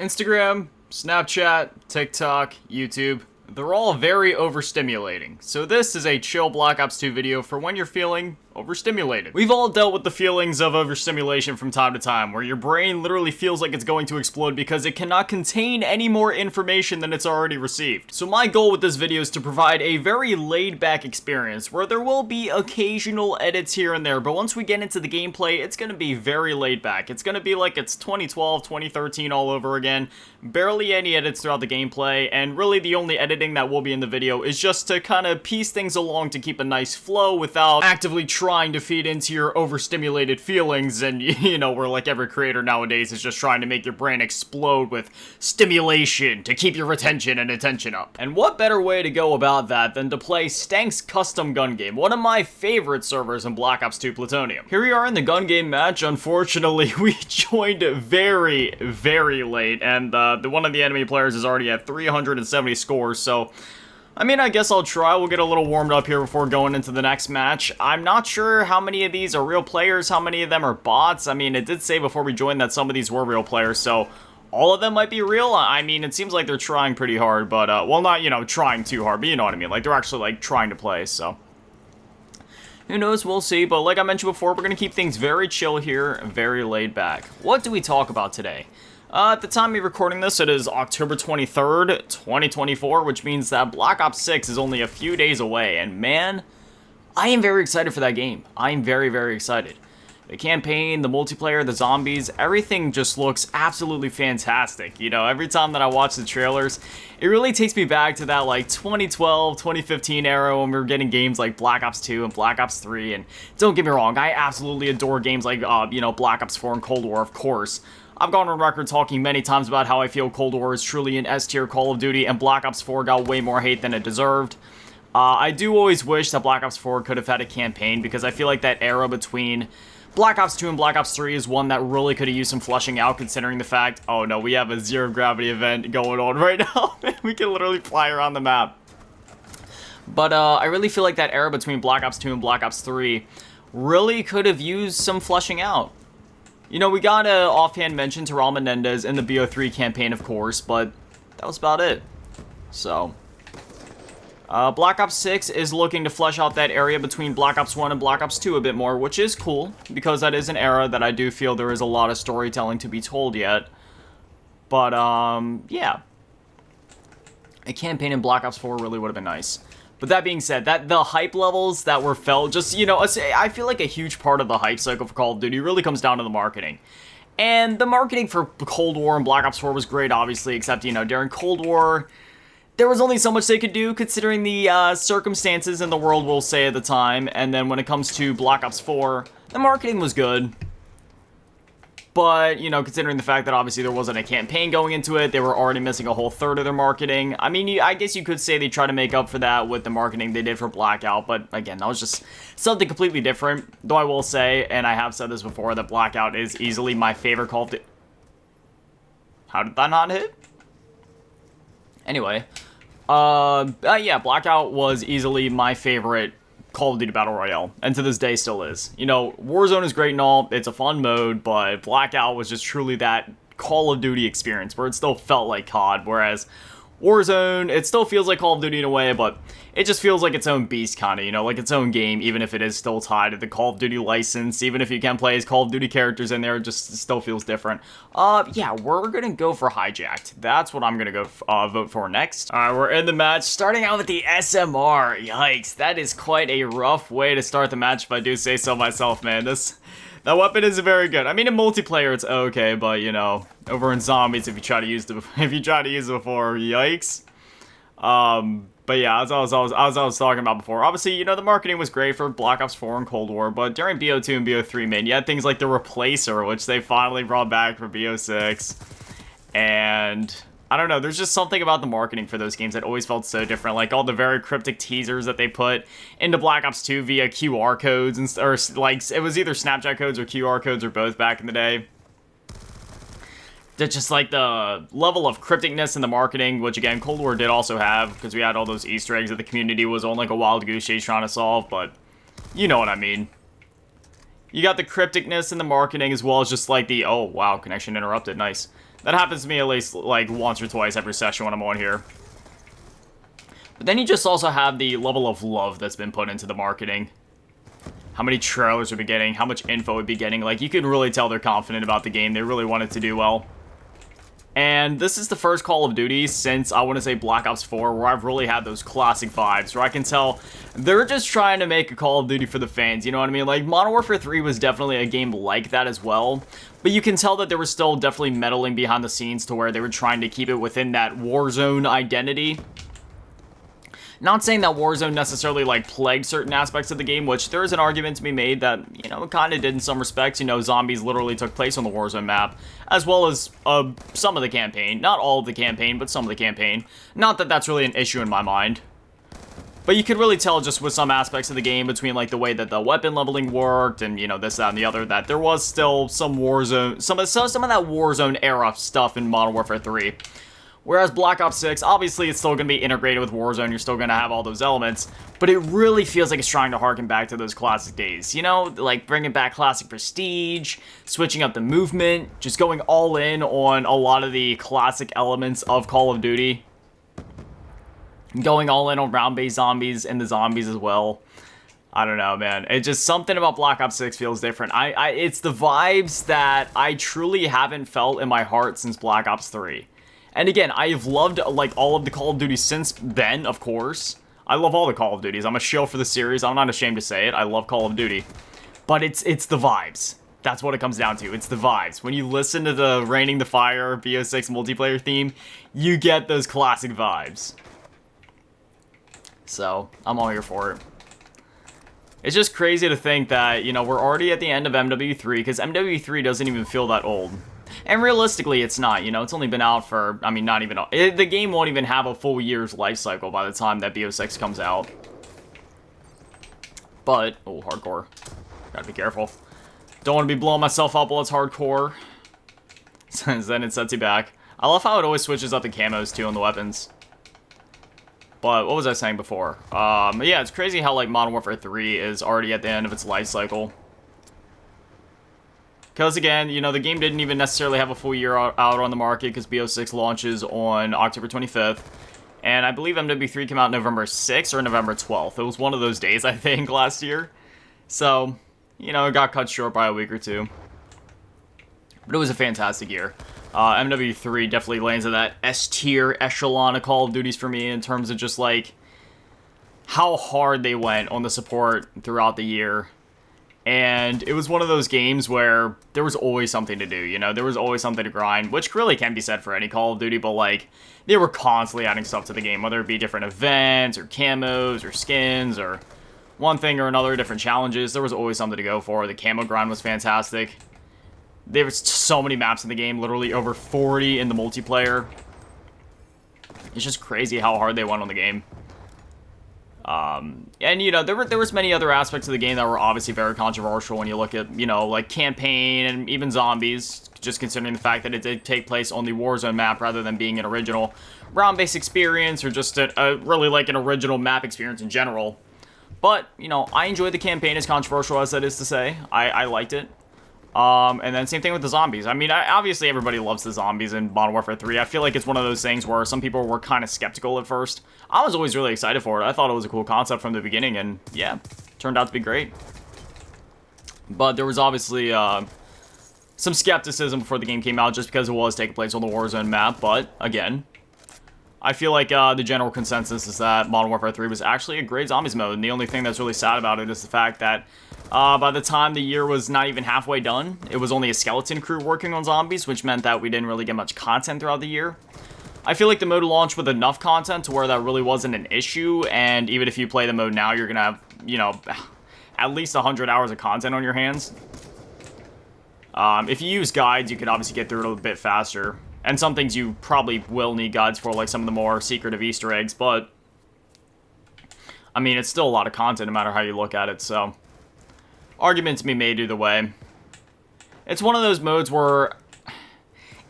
Instagram, Snapchat, TikTok, YouTube, they're all very overstimulating. So this is a chill Black Ops 2 video for when you're feeling overstimulated. We've all dealt with the feelings of overstimulation from time to time, where your brain literally feels like it's going to explode because it cannot contain any more information than it's already received. So my goal with this video is to provide a very laid-back experience, where there will be occasional edits here and there, but once we get into the gameplay, it's going to be very laid back. It's going to be like it's 2012, 2013 all over again, barely any edits throughout the gameplay, and really the only editing that will be in the video is just to kind of piece things along to keep a nice flow without actively trying to feed into your overstimulated feelings, and you know, where like every creator nowadays is just trying to make your brain explode with stimulation to keep your attention and attention up. And what better way to go about that than to play Stank's custom gun game, one of my favorite servers in Black Ops 2 Plutonium. Here we are in the gun game match. Unfortunately, we joined very, very late, and one of the enemy players is already at 370 scores, so I mean, I guess I'll try. We'll get a little warmed up here before going into the next match. I'm not sure how many of these are real players, how many of them are bots. I mean, it did say before we joined that some of these were real players, so all of them might be real. I mean, it seems like they're trying pretty hard, but, well, not, you know, trying too hard, but you know what I mean. Like, they're actually, like, trying to play, so who knows, we'll see. But like I mentioned before, we're going to keep things very chill here, very laid back. What do we talk about today? At the time of recording this, it is October 23rd, 2024, which means that Black Ops 6 is only a few days away, and man, I am very excited for that game. I am very, very excited. The campaign, the multiplayer, the zombies, everything just looks absolutely fantastic. You know, every time that I watch the trailers, it really takes me back to that, like, 2012, 2015 era when we were getting games like Black Ops 2 and Black Ops 3, and don't get me wrong, I absolutely adore games like, you know, Black Ops 4 and Cold War, of course. I've gone on record talking many times about how I feel Cold War is truly an S-tier Call of Duty, and Black Ops 4 got way more hate than it deserved. I do always wish that Black Ops 4 could have had a campaign, because I feel like that era between Black Ops 2 and Black Ops 3 is one that really could have used some fleshing out, considering the fact, oh no, we have a zero gravity event going on right now. We can literally fly around the map. But I really feel like that era between Black Ops 2 and Black Ops 3 really could have used some fleshing out. You know, we got a offhand mention to Raul Menendez in the BO3 campaign, of course, but that was about it. So, Black Ops 6 is looking to flesh out that area between Black Ops 1 and Black Ops 2 a bit more, which is cool, because that is an era that I do feel there is a lot of storytelling to be told yet. But, yeah. A campaign in Black Ops 4 really would have been nice. But that being said, the hype levels that were felt, just, you know, I feel like a huge part of the hype cycle for Call of Duty really comes down to the marketing. And the marketing for Cold War and Black Ops 4 was great, obviously, except, you know, during Cold War, there was only so much they could do, considering the circumstances in the world, we'll say, at the time. And then when it comes to Black Ops 4, the marketing was good. But, you know, considering the fact that obviously there wasn't a campaign going into it, they were already missing a whole third of their marketing. I mean, I guess you could say they tried to make up for that with the marketing they did for Blackout, but again, that was just something completely different. Though I will say, and I have said this before, that Blackout is easily my favorite Call of Duty. How did that not hit? Anyway, yeah, Blackout was easily my favorite Call of Duty Battle Royale, and to this day still is. You know, Warzone is great and all, it's a fun mode, but Blackout was just truly that Call of Duty experience, where it still felt like COD, whereas Warzone, it still feels like Call of Duty in a way, but it just feels like its own beast, kind of, you know, like its own game, even if it is still tied to the Call of Duty license, even if you can play as Call of Duty characters in there, it just still feels different. Yeah, we're gonna go for Hijacked. That's what I'm gonna go vote for next. Alright, we're in the match, starting out with the SMR. Yikes, that is quite a rough way to start the match, if I do say so myself, man. That weapon isn't very good. I mean, in multiplayer, it's okay, but, you know, over in zombies, if you try to use it before, yikes. But yeah, as I was talking about before, obviously, you know, the marketing was great for Black Ops 4 and Cold War, but during BO2 and BO3, man, you had things like the Replacer, which they finally brought back for BO6, and I don't know, there's just something about the marketing for those games that always felt so different, like all the very cryptic teasers that they put into Black Ops 2 via QR codes, and or like, it was either Snapchat codes or QR codes or both back in the day. That's just like the level of crypticness in the marketing, which again, Cold War did also have, because we had all those Easter eggs that the community was on like a wild goose chase trying to solve, but you know what I mean. You got the crypticness in the marketing as well as just like the, oh wow, connection interrupted, nice. That happens to me at least, like, once or twice every session when I'm on here. But then you just also have the level of love that's been put into the marketing. How many trailers we've been getting, how much info we've been getting. Like, you can really tell they're confident about the game. They really want it to do well. And this is the first Call of Duty since, I want to say, Black Ops 4, where I've really had those classic vibes, where I can tell they're just trying to make a Call of Duty for the fans, you know what I mean? Like, Modern Warfare 3 was definitely a game like that as well, but you can tell that they were still definitely meddling behind the scenes to where they were trying to keep it within that Warzone identity. Not saying that Warzone necessarily, like, plagued certain aspects of the game, which there is an argument to be made that, you know, it kind of did in some respects. You know, zombies literally took place on the Warzone map, as well as some of the campaign. Not all of the campaign, but some of the campaign. Not that that's really an issue in my mind. But you could really tell just with some aspects of the game between, like, the way that the weapon leveling worked and, you know, this, that, and the other, that there was still some Warzone, some of that Warzone era stuff in Modern Warfare 3. Whereas Black Ops 6, obviously it's still going to be integrated with Warzone, you're still going to have all those elements, but it really feels like it's trying to harken back to those classic days, you know? Like, bringing back classic prestige, switching up the movement, just going all in on a lot of the classic elements of Call of Duty. Going all in on round-based zombies and the zombies as well. I don't know, man. It's just something about Black Ops 6 feels different. It's the vibes that I truly haven't felt in my heart since Black Ops 3. And again, I have loved, like, all of the Call of Duty since then, of course. I love all the Call of Duties. I'm a shill for the series. I'm not ashamed to say it. I love Call of Duty. But it's the vibes. That's what it comes down to. It's the vibes. When you listen to the Raining the Fire BO6 multiplayer theme, you get those classic vibes. So, I'm all here for it. It's just crazy to think that, you know, we're already at the end of MW3, because MW3 doesn't even feel that old. And realistically, it's not, you know, it's only been out for, I mean, not even, the game won't even have a full year's life cycle by the time that BO6 comes out. But, oh, hardcore. Gotta be careful. Don't want to be blowing myself up while it's hardcore. Then it sets you back. I love how it always switches up the camos, too, on the weapons. But, what was I saying before? Yeah, it's crazy how, like, Modern Warfare 3 is already at the end of its life cycle. Because, again, you know, the game didn't even necessarily have a full year out on the market because BO6 launches on October 25th. And I believe MW3 came out November 6th or November 12th. It was one of those days, I think, last year. So, you know, it got cut short by a week or two. But it was a fantastic year. MW3 definitely lands in that S-tier echelon of Call of Duties for me in terms of just, like, how hard they went on the support throughout the year. And it was one of those games where there was always something to do, you know? There was always something to grind, which really can be said for any Call of Duty, but, like, they were constantly adding stuff to the game, whether it be different events, or camos, or skins, or one thing or another, different challenges. There was always something to go for. The camo grind was fantastic. There was so many maps in the game, literally over 40 in the multiplayer. It's just crazy how hard they went on the game. And, you know, there was many other aspects of the game that were obviously very controversial when you look at, you know, like campaign and even zombies, just considering the fact that it did take place on the Warzone map rather than being an original round-based experience or just really like an original map experience in general. But, you know, I enjoyed the campaign, as controversial as that is to say. I liked it. And then same thing with the zombies. I mean, obviously everybody loves the zombies in Modern Warfare 3. I feel like it's one of those things where some people were kind of skeptical at first. I was always really excited for it. I thought it was a cool concept from the beginning, and yeah, turned out to be great. But there was obviously some skepticism before the game came out just because it was taking place on the Warzone map, but again, I feel like the general consensus is that Modern Warfare 3 was actually a great zombies mode, and the only thing that's really sad about it is the fact that by the time the year was not even halfway done, it was only a skeleton crew working on zombies, which meant that we didn't really get much content throughout the year. I feel like the mode launched with enough content to where that really wasn't an issue, and even if you play the mode now, you're gonna have, you know, at least 100 hours of content on your hands. If you use guides, you could obviously get through it a bit faster. And some things you probably will need guides for, like some of the more secretive Easter eggs, but I mean, it's still a lot of content no matter how you look at it, so arguments to be made either way. It's one of those modes where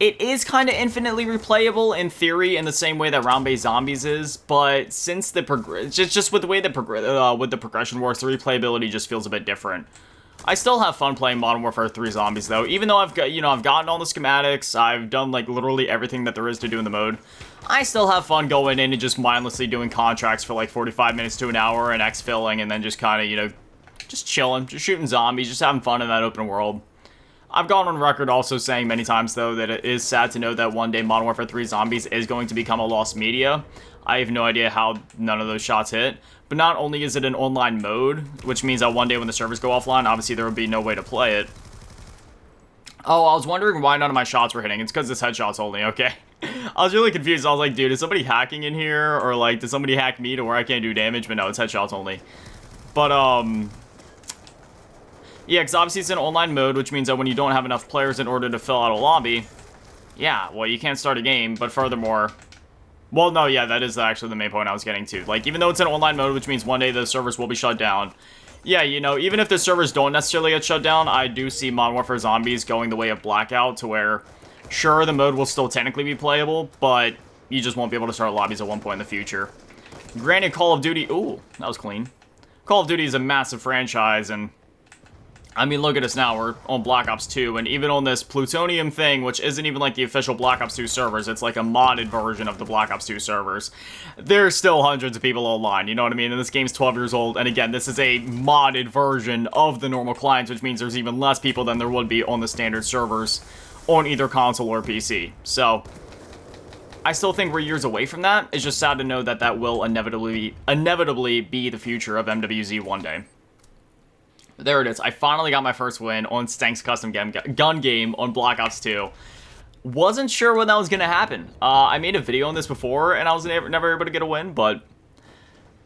it is kind of infinitely replayable in theory in the same way that round-based zombies is, but since the just with the way the progression works, the replayability just feels a bit different. I still have fun playing Modern Warfare 3 Zombies, though. Even though I've got, I've gotten all the schematics, I've done, like, literally everything that there is to do in the mode. I still have fun going in and just mindlessly doing contracts for, like, 45 minutes to an hour and exfilling, and then just kind of, just chilling, just shooting zombies, just having fun in that open world. I've gone on record also saying many times, though, that it is sad to know that one day Modern Warfare 3 Zombies is going to become a lost media. I have no idea how none of those shots hit. But not only is it an online mode, which means that one day when the servers go offline, obviously there would be no way to play it. Oh, I was wondering why none of my shots were hitting. It's because it's headshots only, okay. I was really confused. I was like, dude, is somebody hacking in here? Or, like, did somebody hack me to where I can't do damage? But no, it's headshots only. But, yeah, because obviously it's an online mode, which means that when you don't have enough players in order to fill out a lobby, yeah, well, you can't start a game, but furthermore, well, no, yeah, that is actually the main point I was getting to. Like, even though it's an online mode, which means one day the servers will be shut down, yeah, even if the servers don't necessarily get shut down, I do see Modern Warfare Zombies going the way of Blackout, to where, sure, the mode will still technically be playable, but you just won't be able to start lobbies at one point in the future. Granted, Call of Duty, ooh, that was clean. Call of Duty is a massive franchise, and I mean, look at us now, we're on Black Ops 2, and even on this Plutonium thing, which isn't even like the official Black Ops 2 servers, it's like a modded version of the Black Ops 2 servers, there's still hundreds of people online, you know what I mean? And this game's 12 years old, and again, this is a modded version of the normal clients, which means there's even less people than there would be on the standard servers on either console or PC. So, I still think we're years away from that. It's just sad to know that that will inevitably be the future of MWZ one day. There it is. I finally got my first win on Stank's custom gun game on Black Ops 2. Wasn't sure when that was going to happen. I made a video on this before, and I was never able to get a win, but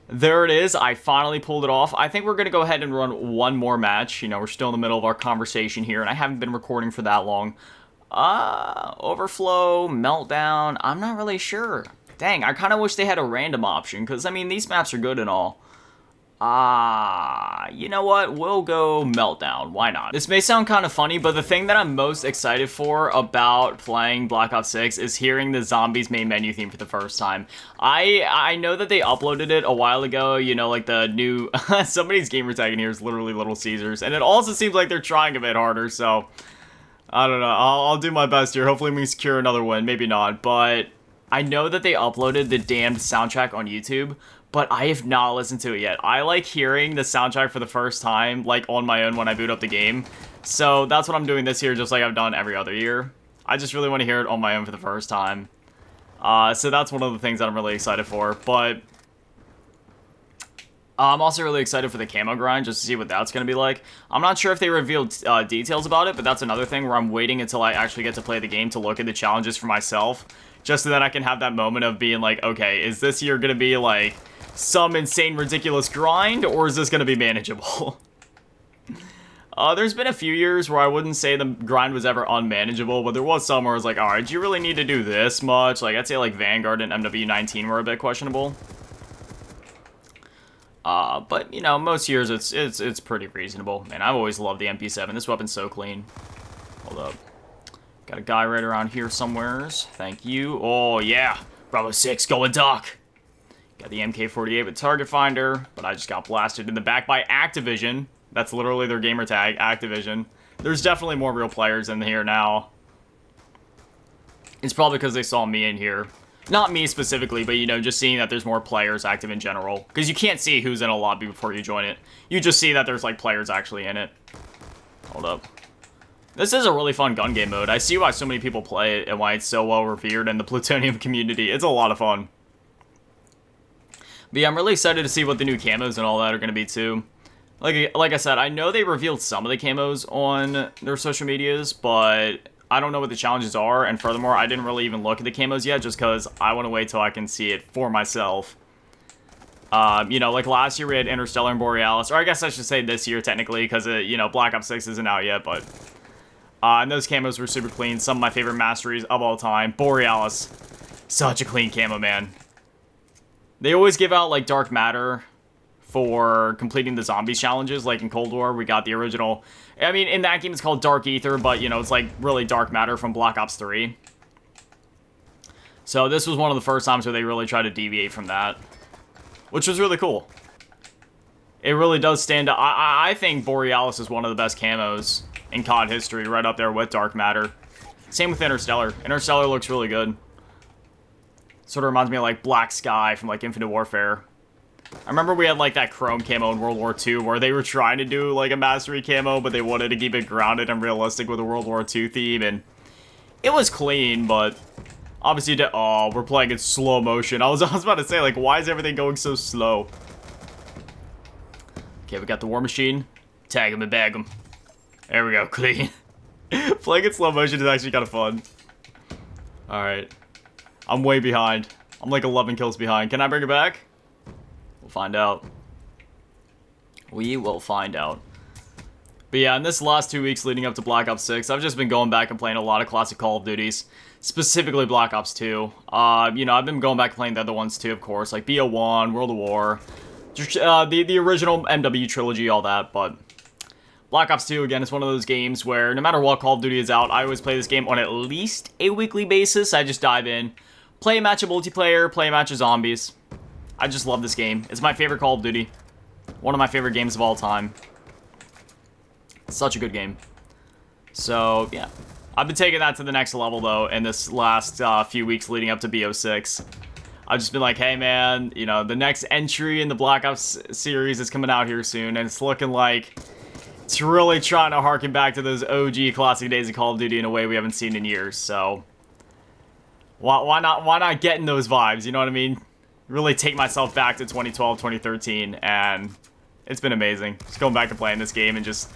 there it is. I finally pulled it off. I think we're going to go ahead and run one more match. We're still in the middle of our conversation here, and I haven't been recording for that long. Overflow, Meltdown, I'm not really sure. Dang, I kind of wish they had a random option, because, I mean, these maps are good and all. You know what? We'll go Meltdown. Why not? This may sound kind of funny, but the thing that I'm most excited for about playing Black Ops 6 is hearing the Zombies main menu theme for the first time. I know that they uploaded it a while ago, like the new... somebody's gamer tag in here is literally Little Caesars, and it also seems like they're trying a bit harder, so... I don't know. I'll do my best here. Hopefully we secure another win. Maybe not, but... I know that they uploaded the damned soundtrack on YouTube, but I have not listened to it yet. I like hearing the soundtrack for the first time, like, on my own when I boot up the game. So that's what I'm doing this year, just like I've done every other year. I just really want to hear it on my own for the first time. So that's one of the things that I'm really excited for. But I'm also really excited for the camo grind, just to see what that's going to be like. I'm not sure if they revealed details about it, but that's another thing where I'm waiting until I actually get to play the game to look at the challenges for myself. Just so that I can have that moment of being like, okay, is this year going to be like some insane, ridiculous grind, or is this going to be manageable? There's been a few years where I wouldn't say the grind was ever unmanageable, but there was some where I was like, alright, do you really need to do this much? Like, I'd say like Vanguard and MW19 were a bit questionable. But, most years it's pretty reasonable. Man, I've always loved the MP7. This weapon's so clean. Hold up. Got a guy right around here somewheres. Thank you. Oh, yeah. Bravo 6 going duck. Got the MK48 with target finder, but I just got blasted in the back by Activision. That's literally their gamer tag, Activision. There's definitely more real players in here now. It's probably because they saw me in here. Not me specifically, but, just seeing that there's more players active in general. Because you can't see who's in a lobby before you join it. You just see that there's, like, players actually in it. Hold up. This is a really fun gun game mode. I see why so many people play it and why it's so well revered in the Plutonium community. It's a lot of fun. But yeah, I'm really excited to see what the new camos and all that are going to be too. Like I said, I know they revealed some of the camos on their social medias, but I don't know what the challenges are. And furthermore, I didn't really even look at the camos yet just because I want to wait till I can see it for myself. Like last year we had Interstellar and Borealis, or I guess I should say this year technically because, Black Ops 6 isn't out yet, but... and those camos were super clean. Some of my favorite masteries of all time. Borealis. Such a clean camo, man. They always give out, like, Dark Matter for completing the zombies challenges. Like, in Cold War, we got the original... I mean, in that game, it's called Dark Ether, but, it's, like, really Dark Matter from Black Ops 3. So, this was one of the first times where they really tried to deviate from that. Which was really cool. It really does stand out. I think Borealis is one of the best camos in COD history, right up there with Dark Matter. Same with Interstellar. Interstellar looks really good. Sort of reminds me of like Black Sky from like Infinite Warfare. I remember we had like that chrome camo in World War II where they were trying to do like a mastery camo, but they wanted to keep it grounded and realistic with a World War II theme, and it was clean, but obviously, oh, we're playing in slow motion. I was about to say, like, why is everything going so slow? Okay, we got the War Machine. Tag him and bag him. There we go, clean. Playing in slow motion is actually kind of fun. Alright. I'm way behind. I'm like 11 kills behind. Can I bring it back? We'll find out. We will find out. But yeah, in this last 2 weeks leading up to Black Ops 6, I've just been going back and playing a lot of classic Call of Duties. Specifically Black Ops 2. You know, I've been going back and playing the other ones too, of course. Like BO1, World of War. The original MW trilogy, all that, but Black Ops 2, again, is one of those games where no matter what Call of Duty is out, I always play this game on at least a weekly basis. I just dive in, play a match of multiplayer, play a match of zombies. I just love this game. It's my favorite Call of Duty. One of my favorite games of all time. Such a good game. So, yeah. I've been taking that to the next level, though, in this last few weeks leading up to BO6. I've just been like, hey, man, you know, the next entry in the Black Ops series is coming out here soon, and it's looking like it's really trying to harken back to those OG classic days of Call of Duty in a way we haven't seen in years, so why not get in those vibes, you know what I mean? Really take myself back to 2012, 2013, and it's been amazing. Just going back to playing this game and just,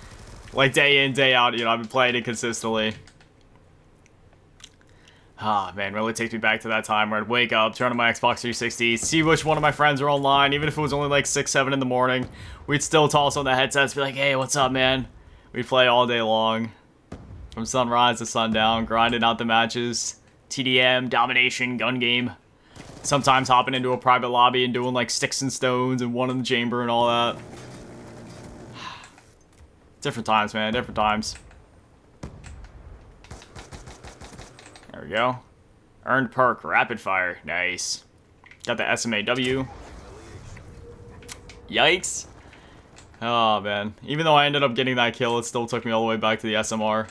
like, day in, day out, you know, I've been playing it consistently. Ah, man, really takes me back to that time where I'd wake up, turn on my Xbox 360, see which one of my friends are online, even if it was only like 6, 7 in the morning. We'd still toss on the headsets, be like, hey, what's up, man? We'd play all day long. From sunrise to sundown, grinding out the matches. TDM, domination, gun game. Sometimes hopping into a private lobby and doing like sticks and stones and one in the chamber and all that. Different times, man, different times. There we go. Earned perk, rapid fire. Nice. Got the SMAW. Yikes. Oh, man. Even though I ended up getting that kill, it still took me all the way back to the SMR.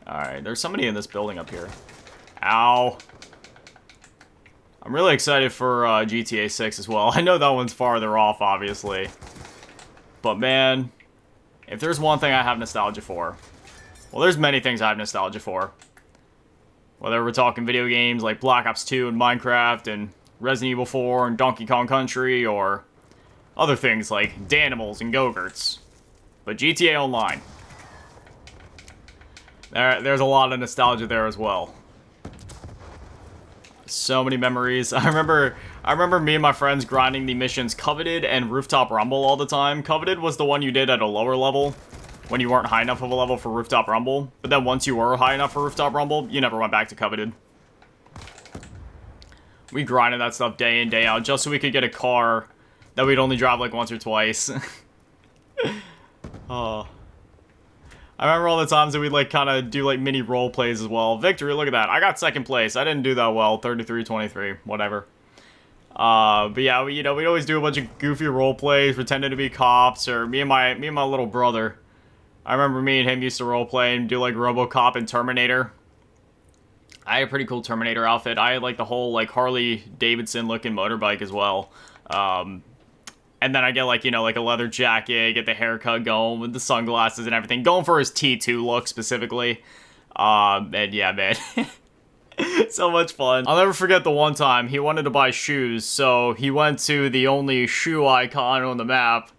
Alright, there's somebody in this building up here. Ow. I'm really excited for GTA 6 as well. I know that one's farther off, obviously. But, man, if there's one thing I have nostalgia for... Well, there's many things I have nostalgia for. Whether we're talking video games like Black Ops 2 and Minecraft and Resident Evil 4 and Donkey Kong Country, or other things like Danimals and Go-Gurts. But GTA Online. There's a lot of nostalgia there as well. So many memories. I remember me and my friends grinding the missions Coveted and Rooftop Rumble all the time. Coveted was the one you did at a lower level, when you weren't high enough of a level for Rooftop Rumble. But then once you were high enough for Rooftop Rumble, you never went back to Coveted. We grinded that stuff day in, day out, just so we could get a car that we'd only drive like once or twice. Oh. I remember all the times that we'd like kind of do like mini role plays as well. Victory, look at that. I got second place. I didn't do that well. 33-23, whatever. But yeah, we'd always do a bunch of goofy role plays, pretending to be cops, or me and my little brother. I remember me and him used to roleplay and do like RoboCop and Terminator. I had a pretty cool Terminator outfit. I had like the whole like Harley Davidson looking motorbike as well. And then I get like, like a leather jacket, get the haircut going with the sunglasses and everything. Going for his T2 look specifically. And yeah, man. So much fun. I'll never forget the one time he wanted to buy shoes, so he went to the only shoe icon on the map.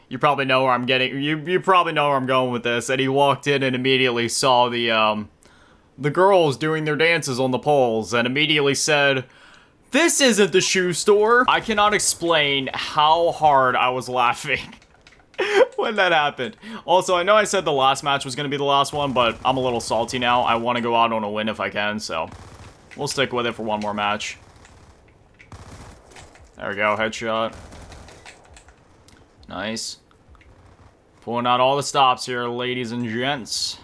You probably know where I'm getting. You probably know where I'm going with this. And he walked in and immediately saw the girls doing their dances on the poles, and immediately said, "This isn't the shoe store." I cannot explain how hard I was laughing when that happened. Also, I know I said the last match was going to be the last one, but I'm a little salty now. I want to go out on a win if I can, so we'll stick with it for one more match. There we go, headshot. Nice. Pulling out all the stops here, ladies and gents.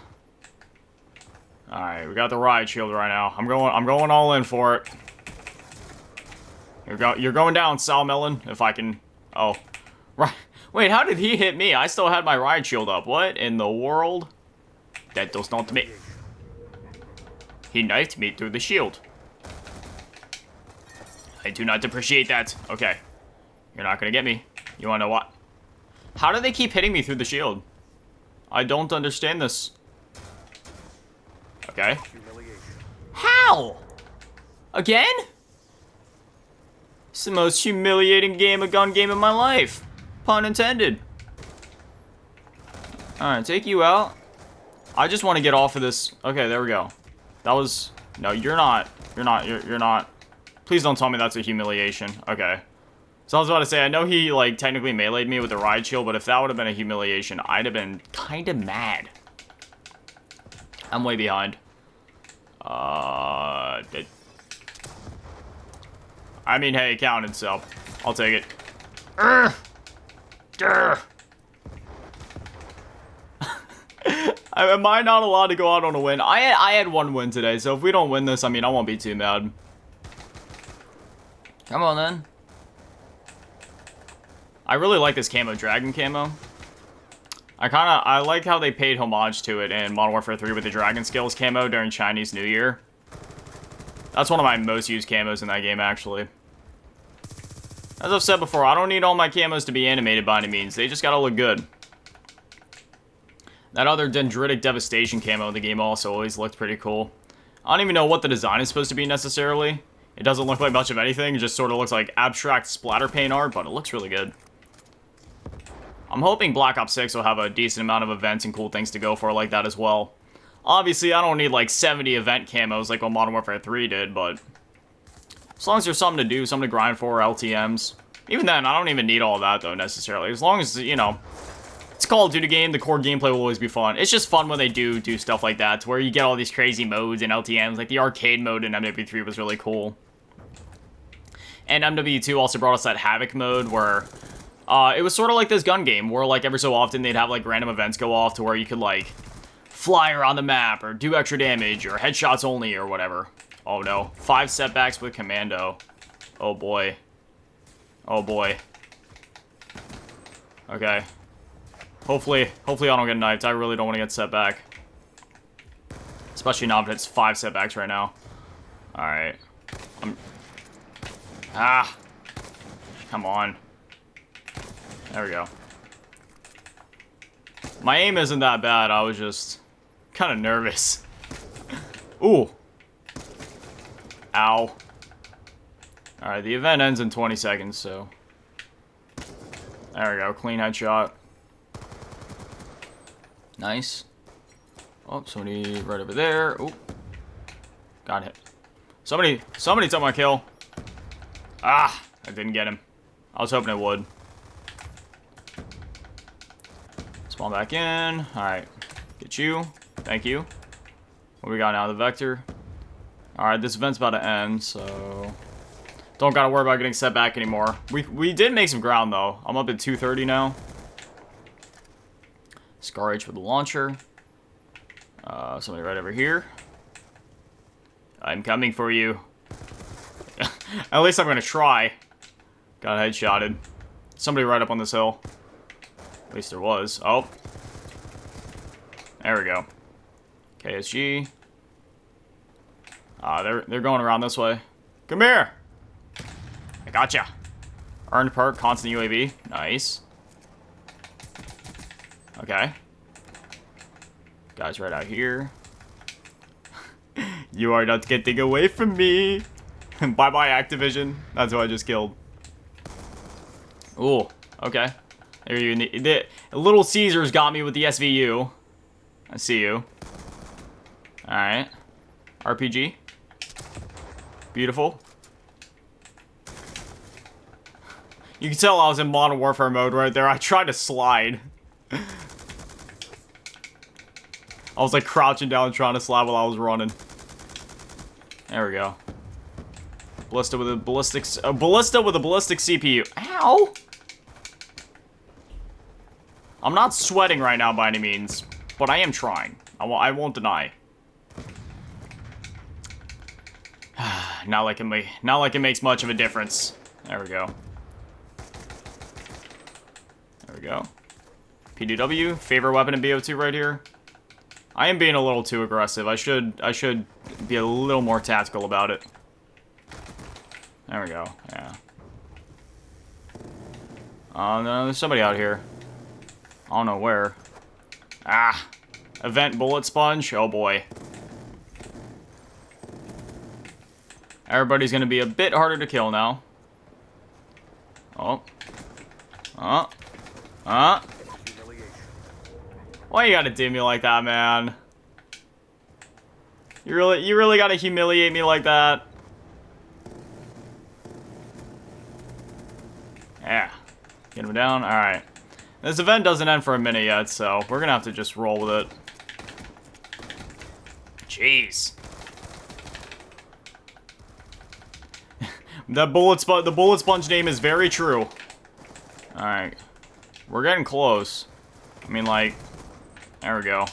Alright, we got the riot shield right now. I'm going all in for it. You're going down, Sal Melon, if I can... Oh. Wait, how did he hit me? I still had my ride shield up. What in the world? That does not make... He knifed me through the shield. I do not appreciate that. Okay. You're not gonna get me. You wanna know what? How do they keep hitting me through the shield? I don't understand this. Okay. How? Again? It's the most humiliating gun game in my life. Pun intended. Alright, take you out. I just want to get off of this. Okay, there we go. That was... No, you're not. You're not. Please don't tell me that's a humiliation. Okay. So I was about to say, I know he, like, technically meleeed me with the ride shield, but if that would have been a humiliation, I'd have been kind of mad. I'm way behind. I mean, hey, it counted, so I'll take it. Am I not allowed to go out on a win? I had one win today, so if we don't win this, I mean, I won't be too mad. Come on, then. I really like this camo, dragon camo. I like how they paid homage to it in Modern Warfare 3 with the dragon skills camo during Chinese New Year. That's one of my most used camos in that game, actually. As I've said before, I don't need all my camos to be animated by any means. They just gotta look good. That other Dendritic Devastation camo in the game also always looked pretty cool. I don't even know what the design is supposed to be necessarily. It doesn't look like much of anything. It just sort of looks like abstract splatter paint art, but it looks really good. I'm hoping Black Ops 6 will have a decent amount of events and cool things to go for like that as well. Obviously, I don't need like 70 event camos like what Modern Warfare 3 did, but as long as there's something to do, something to grind for, LTMs. Even then, I don't even need all of that, though, necessarily. As long as, you know, it's a Call of Duty game, the core gameplay will always be fun. It's just fun when they do stuff like that, to where you get all these crazy modes and LTMs. Like, the arcade mode in MW3 was really cool. And MW2 also brought us that Havoc mode, where it was sort of like this gun game, where, like, every so often they'd have, like, random events go off to where you could, like, fly around the map, or do extra damage, or headshots only, or whatever. Oh, no. 5 setbacks with Commando. Oh, boy. Oh, boy. Okay. Hopefully I don't get knifed. I really don't want to get set back. Especially now that it's 5 setbacks right now. Alright. Come on. There we go. My aim isn't that bad. I was just kind of nervous. Ooh. Ow. Alright, the event ends in 20 seconds, so... There we go. Clean headshot. Nice. Oh, somebody right over there. Oh. Got hit. Somebody took my kill. Ah! I didn't get him. I was hoping it would. Spawn back in. Alright. Get you. Thank you. What we got now? The Vector. Alright, this event's about to end, so... Don't gotta worry about getting set back anymore. We did make some ground, though. I'm up at 230 now. Scar H for the launcher. Somebody right over here. I'm coming for you. At least I'm gonna try. Got headshotted. Somebody right up on this hill. At least there was. Oh. There we go. KSG. They're going around this way. Come here! I gotcha. Earned perk, constant UAV. Nice. Okay. Guys right out here. You are not getting away from me. Bye-bye, Activision. That's who I just killed. Ooh, okay. There you the Little Caesars got me with the SVU. I see you. Alright. RPG. Beautiful. You can tell I was in Modern Warfare mode right there. I tried to slide. I was like crouching down trying to slide while I was running. There we go. Ballista with a ballistic CPU. Ow! I'm not sweating right now by any means, but I am trying. I won't deny. Not like it makes much of a difference. There we go. we go. PDW, favorite weapon in BO2 right here. I am being a little too aggressive. I should be a little more tactical about it. There we go, yeah. No, there's somebody out here. I don't know where. Ah! Event bullet sponge? Oh boy. Everybody's gonna be a bit harder to kill now. Oh. Why you gotta do me like that, man? You really gotta humiliate me like that? Yeah. Get him down? Alright. This event doesn't end for a minute yet, so we're gonna have to just roll with it. Jeez. The bullet sponge name is very true. Alright. We're getting close. I mean, like... There we go.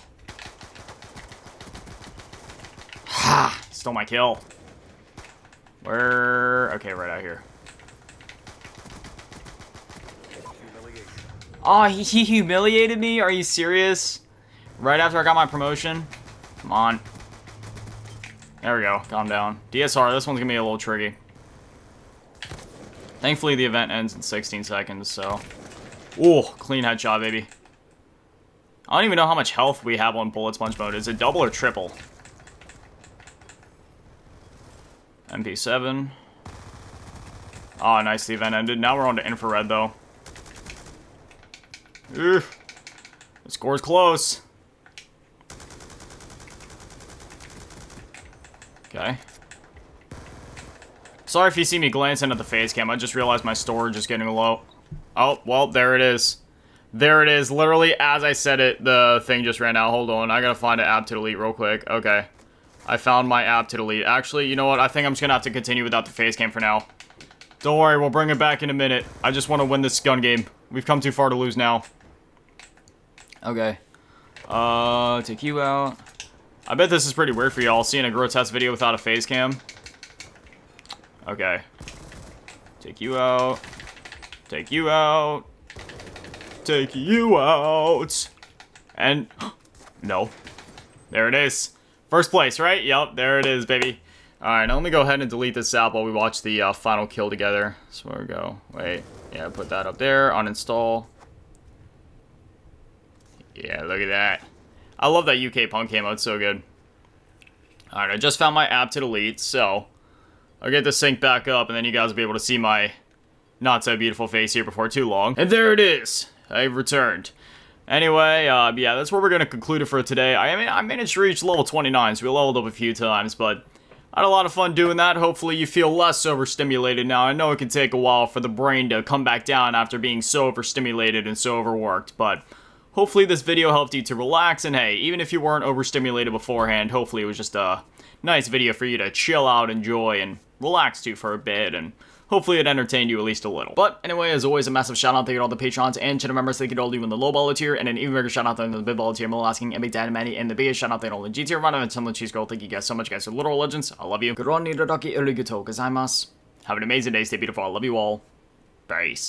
Ha! Stole my kill. Where... Okay, right out here. Oh, he humiliated me? Are you serious? Right after I got my promotion? Come on. There we go. Calm down. DSR, this one's gonna be a little tricky. Thankfully, the event ends in 16 seconds, so... Ooh, clean headshot, baby. I don't even know how much health we have on bullet sponge mode. Is it double or triple? MP7. Oh, nice, the event ended. Now we're on to infrared, though. Ugh. The score's close. Okay. Sorry if you see me glancing at the face cam. I just realized my storage is getting low. Oh, well, there it is. There it is. Literally, as I said it, the thing just ran out. Hold on. I gotta find an app to delete real quick. Okay. I found my app to delete. Actually, you know what? I think I'm just gonna have to continue without the face cam for now. Don't worry, we'll bring it back in a minute. I just want to win this gun game. We've come too far to lose now. Okay. Take you out. I bet this is pretty weird for y'all, seeing a grotesque video without a face cam. Okay. Take you out. Take you out. Take you out. And... no. There it is. First place, right? Yep, there it is, baby. Alright, now let me go ahead and delete this app while we watch the final kill together. So where we go. Wait. Yeah, put that up there. Uninstall. Yeah, look at that. I love that UK punk camo. It's so good. Alright, I just found my app to delete, so... I'll get this synced back up, and then you guys will be able to see my not-so-beautiful face here before too long. And there it is! I've returned. Anyway, yeah, that's where we're going to conclude it for today. I managed to reach level 29, so we leveled up a few times, but... I had a lot of fun doing that. Hopefully you feel less overstimulated now. I know it can take a while for the brain to come back down after being so overstimulated and so overworked, but... Hopefully this video helped you to relax, and hey, even if you weren't overstimulated beforehand, hopefully it was just a nice video for you to chill out, enjoy, and relax to for a bit, and hopefully it entertained you at least a little. But anyway, as always, a massive shout out to all the Patrons and channel members. Thank you to all of you in the low baller tier, and an even bigger shout out to the big baller tier, Asking, and Big Dan, Manny, and the biggest shout out to all the G tier, Run and some of the Cheese Girl. Thank you guys so much, guys, for literal legends. I love you. Have an amazing day, stay beautiful, I love you all. Peace.